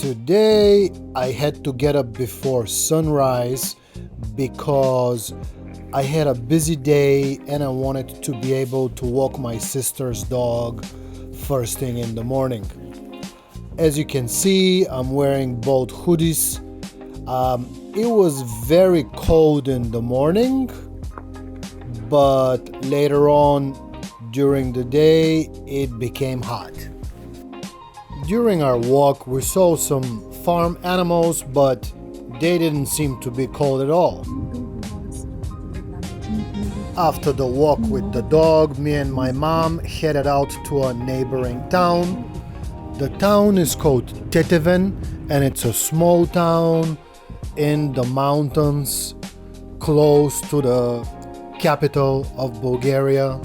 Today I had to get up before sunrise because I had a busy day and I wanted to be able to walk my sister's dog first thing in the morning. As you can see, I'm wearing both hoodies. It was very cold in the morning, but later on during the day it became hot. During our walk, we saw some farm animals, but they didn't seem to be cold at all. After the walk with the dog, me and my mom headed out to a neighboring town. The town is called Teteven, and it's a small town in the mountains close to the capital of Bulgaria.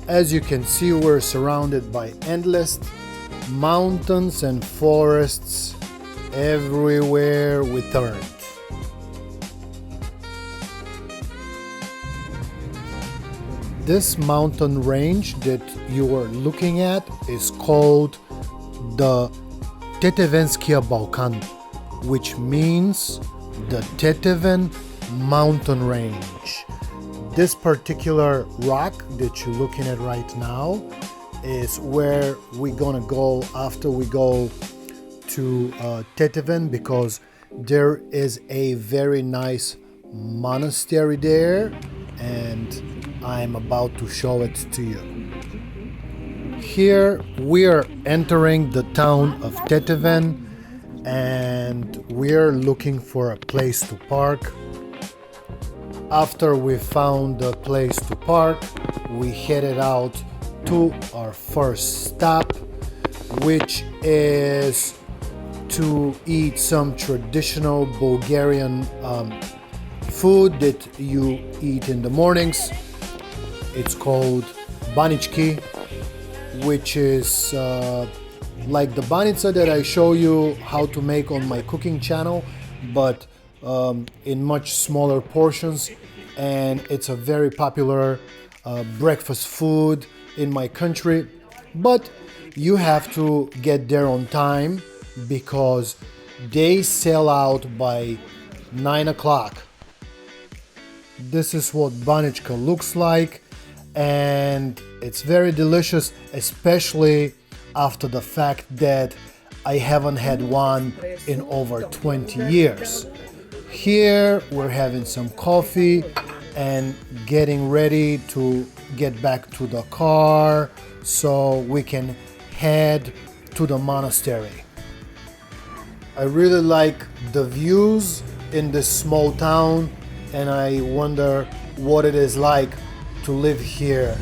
As you can see, we're surrounded by endless mountains and forests everywhere we turned. This mountain range that you are looking at is called the Tetevenskia Balkan, which means the Teteven mountain range. This particular rock that you're looking at right now is where we're gonna go after we go to Teteven, because there is a very nice monastery there and I'm about to show it to you. Here we are entering the town of Teteven and we're looking for a place to park. After we found a place to park, we headed out to our first stop, which is to eat some traditional Bulgarian food that you eat in the mornings. It's called banichki, which is like the banitsa that I show you how to make on my cooking channel, but in much smaller portions, and it's a very popular breakfast food in my country. But you have to get there on time because they sell out by 9 o'clock. This is what banichka looks like, and it's very delicious, especially after the fact that I haven't had one in over 20 years. Here we're having some coffee and getting ready to get back to the car so we can head to the monastery. I really like the views in this small town and I wonder what it is like to live here.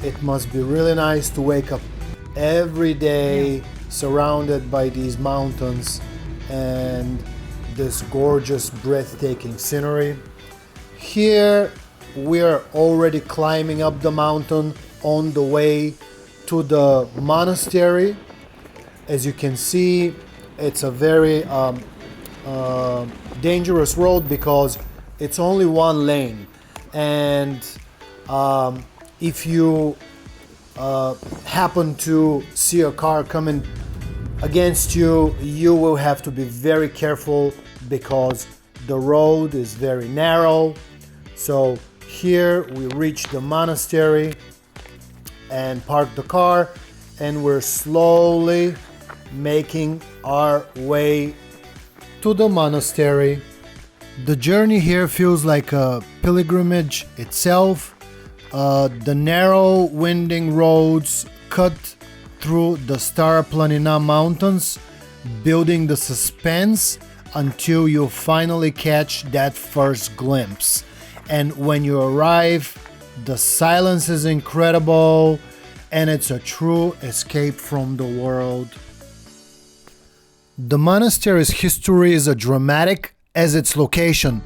It must be really nice to wake up every day surrounded by these mountains and this gorgeous, breathtaking scenery. Here we are already climbing up the mountain on the way to the monastery. As you can see, it's a very dangerous road because it's only one lane, and if you happen to see a car coming against you, you will have to be very careful because the road is very narrow. So here we reach the monastery and park the car, and we're slowly making our way to the monastery. The journey here feels like a pilgrimage itself. The narrow winding roads cut through the Stara Planina mountains, building the suspense until you finally catch that first glimpse. And when you arrive, the silence is incredible and it's a true escape from the world. The monastery's history is as dramatic as its location.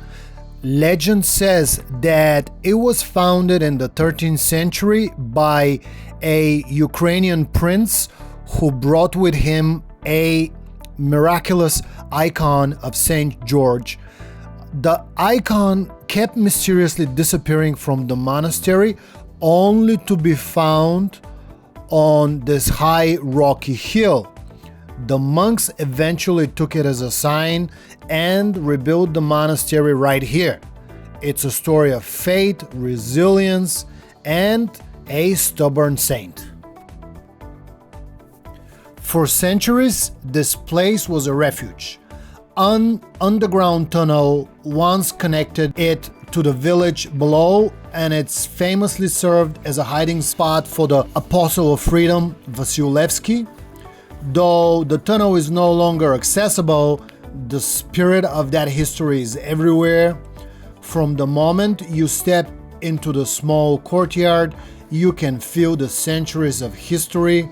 Legend says that it was founded in the 13th century by a Ukrainian prince who brought with him a miraculous icon of Saint George. The icon kept mysteriously disappearing from the monastery, only to be found on this high rocky hill. The monks eventually took it as a sign and rebuilt the monastery right here. It's a story of faith, resilience, and a stubborn saint. For centuries, this place was a refuge. An underground tunnel once connected it to the village below, and it's famously served as a hiding spot for the Apostle of Freedom, Vasilevsky. Though the tunnel is no longer accessible, the spirit of that history is everywhere. From the moment you step into the small courtyard, you can feel the centuries of history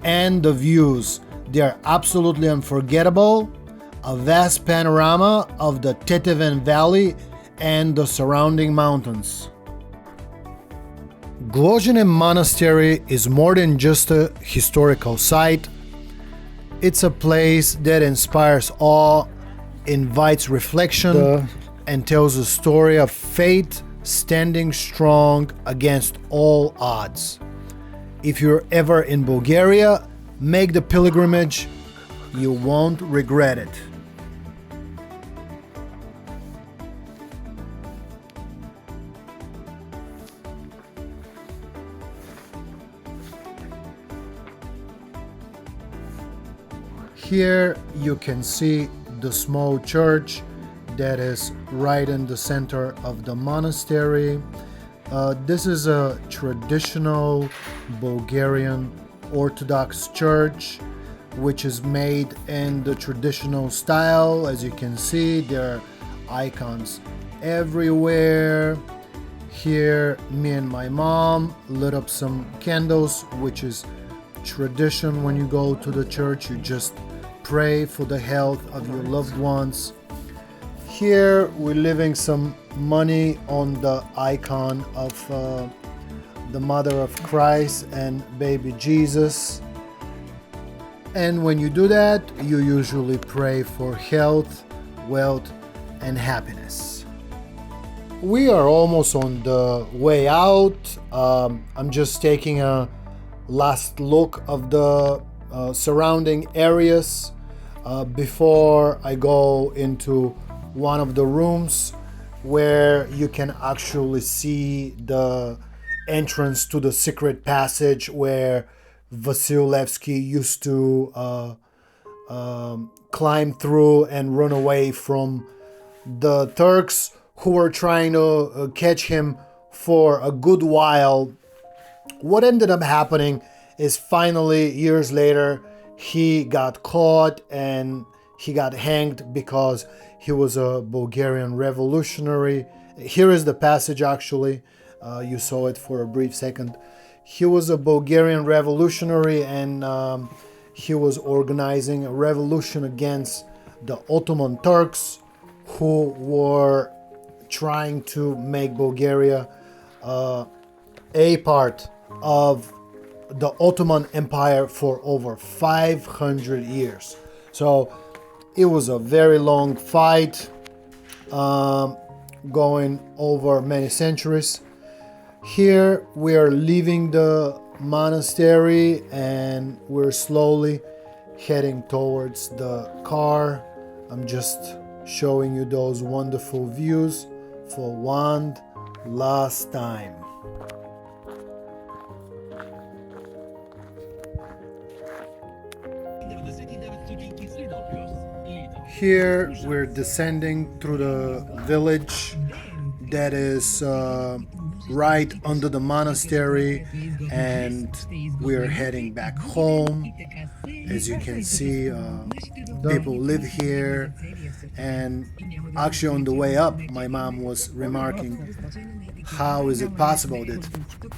and the views. They are absolutely unforgettable. A vast panorama of the Teteven Valley and the surrounding mountains. Glojene Monastery is more than just a historical site. It's a place that inspires awe, invites reflection, and tells a story of faith standing strong against all odds. If you're ever in Bulgaria, make the pilgrimage. You won't regret it. Here you can see the small church that is right in the center of the monastery. This is a traditional Bulgarian Orthodox church which is made in the traditional style. As you can see, there are icons everywhere. Here, me and my mom lit up some candles, which is tradition when you go to the church. You just pray for the health of your loved ones. Here we're leaving some money on the icon of the Mother of Christ and baby Jesus. And when you do that, you usually pray for health, wealth, and happiness. We are almost on the way out. I'm just taking a last look of the surrounding areas before I go into one of the rooms where you can actually see the entrance to the secret passage where Vasilevsky used to climb through and run away from the Turks who were trying to catch him for a good while. What ended up happening is finally, years later, he got caught and he got hanged because he was a Bulgarian revolutionary. Here is the passage actually. You saw it for a brief second. He was a Bulgarian revolutionary and he was organizing a revolution against the Ottoman Turks who were trying to make Bulgaria a part of the Ottoman Empire for over 500 years. So it was a very long fight going over many centuries. Here we are leaving the monastery and we're slowly heading towards the car. I'm just showing you those wonderful views for one last time. Here we're descending through the village that is right under the monastery, and we're heading back home. As you can see, people live here, and actually on the way up my mom was remarking, how is it possible that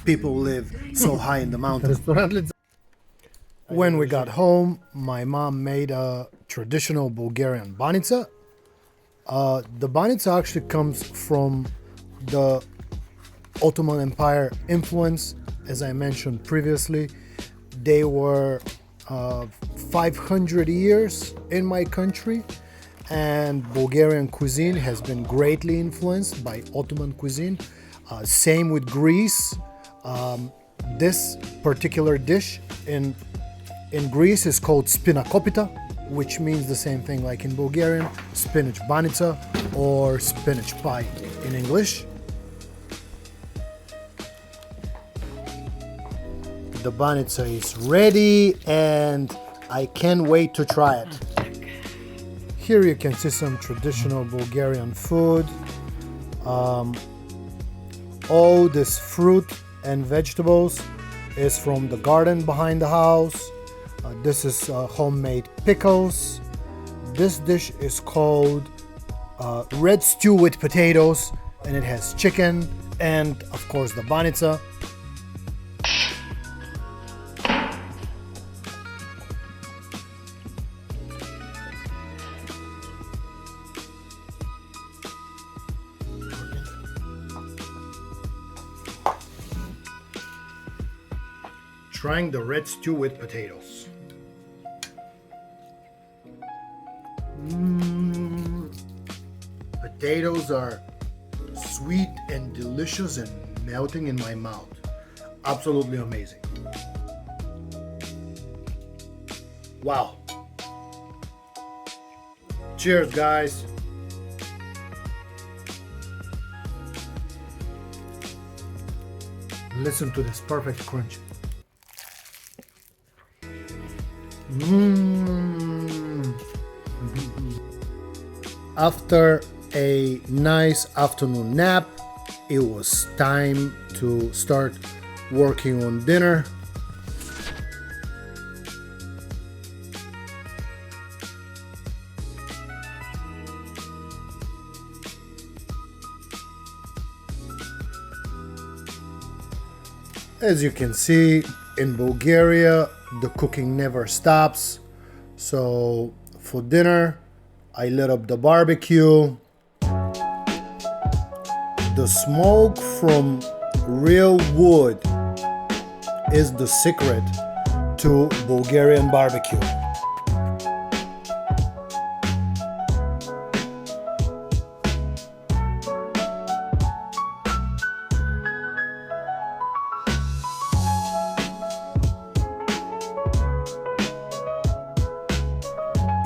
people live so high in the mountains? When we got home, my mom made a traditional Bulgarian banitsa. The banitsa actually comes from the Ottoman Empire influence. As I mentioned previously, they were 500 years in my country, and Bulgarian cuisine has been greatly influenced by Ottoman cuisine. Same with Greece. This particular dish in Greece is called spinakopita, which means the same thing like in Bulgarian, spinach banica or spinach pie in English. The banica is ready and I can't wait to try it. Here you can see some traditional Bulgarian food. All this fruit and vegetables is from the garden behind the house. This is homemade pickles. This dish is called red stew with potatoes, and it has chicken and of course the banica. Trying the red stew with potatoes. Potatoes are sweet and delicious and melting in my mouth. Absolutely amazing. Wow. Cheers, guys. Listen to this perfect crunch. After a nice afternoon nap, it was time to start working on dinner. As you can see, in Bulgaria, the cooking never stops. So for dinner, I lit up the barbecue. The smoke from real wood is the secret to Bulgarian barbecue.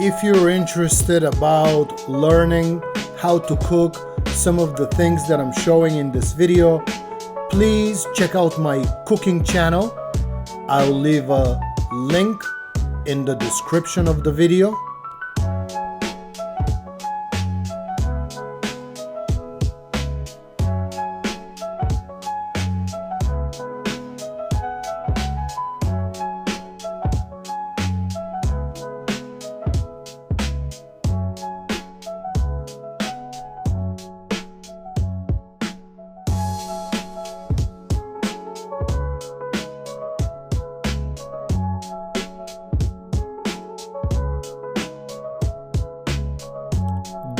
If you're interested about learning how to cook some of the things that I'm showing in this video, please check out my cooking channel. I'll leave a link in the description of the video.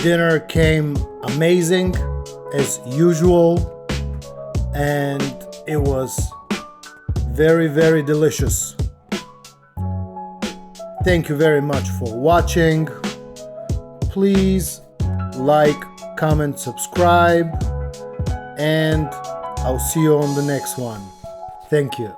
Dinner came amazing as usual, and it was very, very delicious. Thank you very much for watching. Please like, comment, subscribe, and I'll see you on the next one. Thank you.